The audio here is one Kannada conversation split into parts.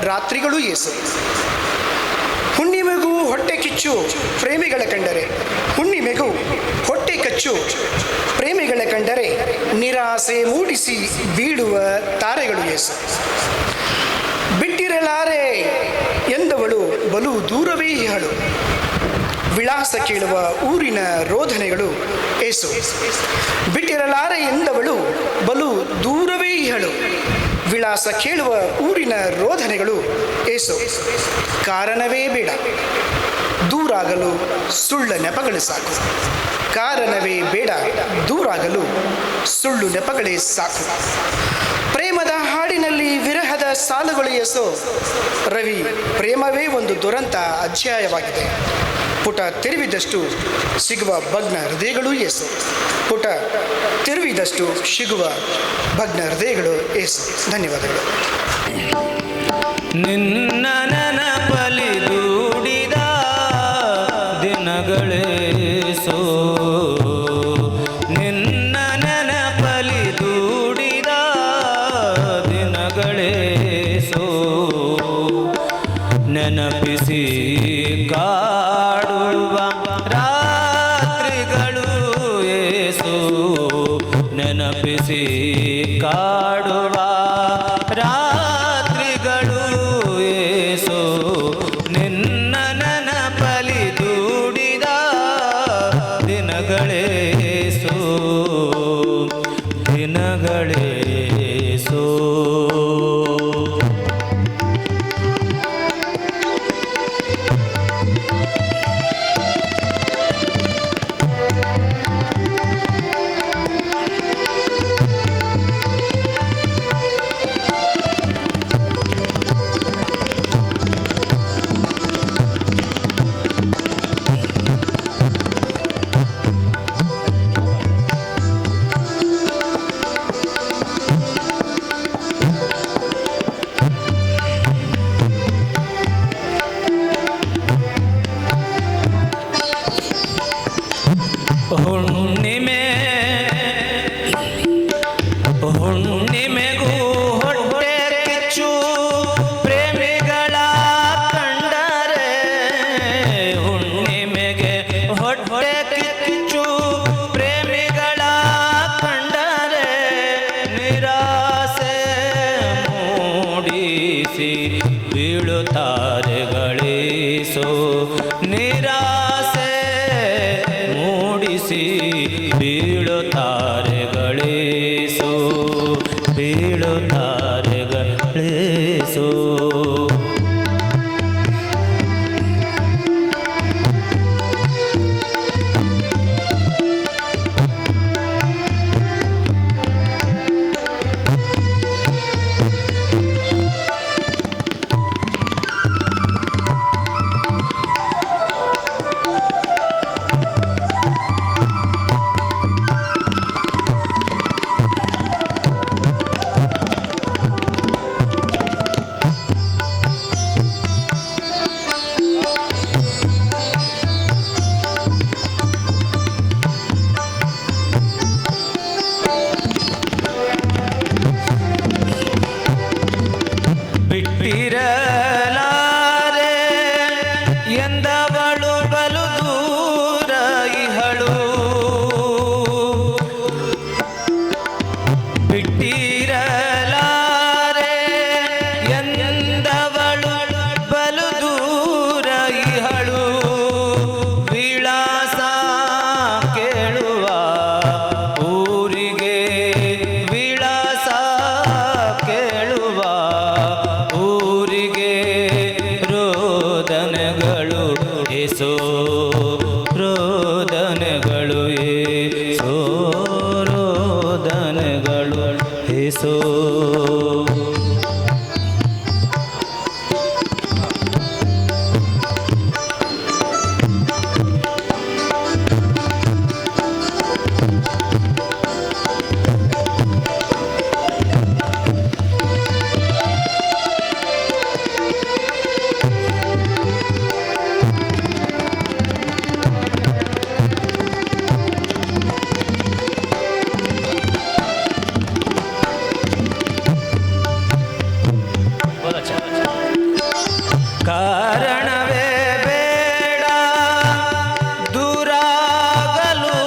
ರಾತ್ರಿಗಳು ಏಸು. ಹುಣ್ಣಿಮೆಗೂ ಹೊಟ್ಟೆ ಕಿಚ್ಚು ಪ್ರೇಮಿಗಳ ಕಂಡರೆ, ಹುಣ್ಣಿಮೆಗೂ ಹೊಟ್ಟೆ ಕಚ್ಚು ಪ್ರೇಮಿಗಳ ಕಂಡರೆ ನಿರಾಸೆ ಮೂಡಿಸಿ ಬೀಳುವ ತಾರೆಗಳು ಏಸು. ಬಿಟ್ಟಿರಲಾರೆ ಎಂದವಳು ಬಲು ದೂರವೇ ಇಹಳು, ವಿಳಾಸ ಕೇಳುವ ಊರಿನ ರೋಧನೆಗಳು ಏಸು. ಬಿಟ್ಟಿರಲಾರೆ ಎಂದವಳು ಬಲು ದೂರವೇ ಇಹಳು, ವಿಳಾಸ ಕೇಳುವ ಊರಿನ ರೋಧನೆಗಳು ಏಸು. ಕಾರಣವೇ ಬೇಡ ದೂರಾಗಲು ಸುಳ್ಳ ನೆಪಗಳು ಸಾಕು, ಕಾರಣವೇ ಬೇಡ ದೂರಾಗಲು ಸುಳ್ಳು ನೆಪಗಳೇ ಸಾಕು. ಪ್ರೇಮದ ಹಾಡಿನಲ್ಲಿ ವಿರಹದ ಸಾಲುಗಳು ಏಸೋ. ರವಿ, ಪ್ರೇಮವೇ ಒಂದು ದುರಂತ ಅಧ್ಯಾಯವಾಗಿದೆ. ಪುಟ ತಿರುವಿದಷ್ಟು ಸಿಗುವ ಭಗ್ನ ಹೃದಯಗಳು ಏಸು. ಪುಟ ತಿರುವಿದಷ್ಟು ಸಿಗುವ ಭಗ್ನ ಹೃದಯಗಳು ಏಸು. ಧನ್ಯವಾದಗಳು. ನಿನ್ನ ನೆನಪಲಿ ದೂಡಿದ ದಿನಗಳೇಸೋ, ನಿನ್ನ ನೆನಪಲಿ ದೂಡಿದ ದಿನಗಳೇಸೋ, ನೆನಪಿಸಿ ಕಾಡುವ ರಾತ್ರಿಗಳು ಏಸೋ, ನೆನಪಿಸಿ ಕಾಡುವ ರಾತ್ರಿಗಳು ಏಸೋ, ನಿನ್ನ ನೆನಪಲಿ ದೂಡಿದ ದಿನಗಳೇಸೋ, ದಿನಗಳೇಸೋ. ಹುಣ್ಣಿಮೆ ಹುಣ್ಣಿಮೆಗೂ ಹೊಟ್ಟೆ ಕಿಚ್ಚು ಪ್ರೇಮಿಗಳ ಕಂಡರೆ, ಹುಣ್ಣಿಮೆಗೆ ಹೊಟ್ಟೆ ಕಿಚ್ಚು ಪ್ರೇಮಿಗಳ ಕಂಡರೆ ನಿರಾಸೆ ಮೂಡಿಸಿ ಬೀಳುತ್ತಾರೆ ಗಳೇಸೋ, ನಿರಾಸೆ ಮೂಡಿಸಿ ಬೀಳುತ್ತಾರೆ ಗಳೇಸೋ, ಬೀಳುತ್ತಾರೆ ಗಳೇಸೋ. ಬಿಟ್ಟಿರಲಾರೆ ಎಂದವಳು ಬಲು ದೂರ ಇಹಳು, ಬಿಟ್ಟಿರಲಾರೆ ಎಂದವಳು ಬಲು ದೂರ ಇಹಳು, ವಿಳಾಸ ಕೇಳುವ ಊರಿಗೆ ವಿಳಾಸ ಕೇಳುವ ಊರಿಗೆ ರೋದನೆಗಳು ಏಸೋ, ರೋದನೆಗಳು ಏಸೋ, ರೋದನೆಗಳು ಏಸೋ. ಕಾರಣವೇ ಬೇಡ ದೂರಾಗಲು,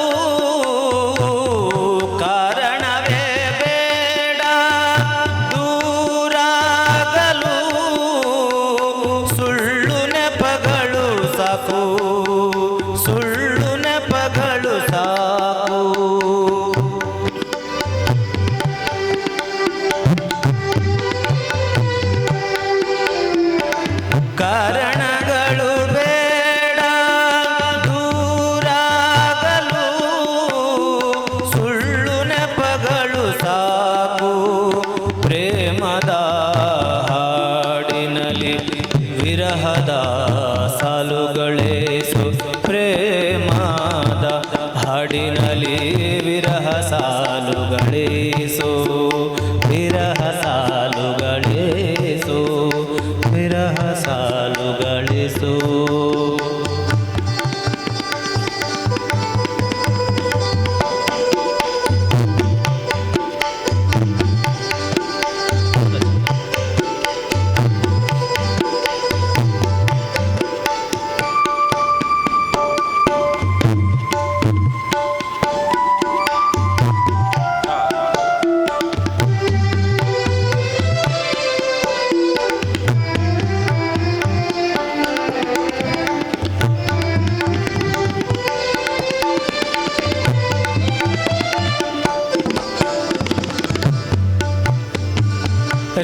ಕಾರಣವೇ ಬೇಡ ದೂರಾಗಲು, ಸುಳ್ಳು ನೆಪಗಳು ಸಾಕು, ಸುಳ್ಳು ನೆಪಗಳು ಸಾಕು. ಕಾರಣಗಳು ಬೇಡ ದೂರಾಗಲು, ಸುಳ್ಳು ನೆಪಗಳು ಸಾಕು. ಪ್ರೇಮದ ಹಾಡಿನಲ್ಲಿ ವಿರಹದ ಸಾಲುಗಳೇಸು, ಪ್ರೇಮದ ಹಾಡಿನಲ್ಲಿ ವಿರಹ ಸಾಲುಗಳೇಸು, ವಿರಹ ಸಾಲುಗಳೇಸು, ವಿರಹ ಸಾಲುಗಳಿಸು.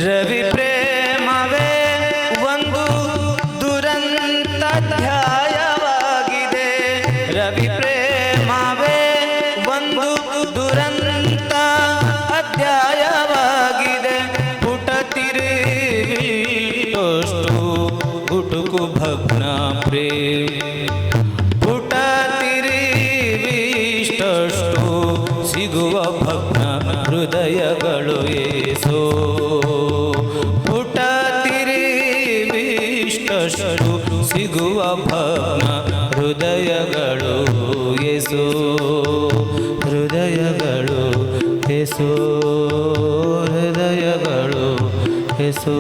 ರವಿ ಪ್ರೇಮವೇ ಒಂದು ದುರಂತ ಅಧ್ಯಾಯವಾಗಿದೆ, ರವಿ ಪ್ರೇಮವೇ ಒಂದು ದುರಂತ ಅಧ್ಯಾಯವಾಗಿದೆ. ಪುಟ ತಿರುವಿಷ್ಟು ಗುಟುಕು ಭಗ್ನ ಪ್ರೇಮ, ಪುಟ ತಿರುವಿಷ್ಟು ಸಿಗುವ ಭಗ್ನ ಹೃದಯಗಳು ಏಸೋ, ಪುಟ ತಿರುವಿಷ್ಟು ಸಿಗುವ ಭಗ್ನ ಹೃದಯಗಳು ಏಸೋ, ಹೃದಯಗಳು ಏಸೋ, ಹೃದಯಗಳು ಏಸೋ.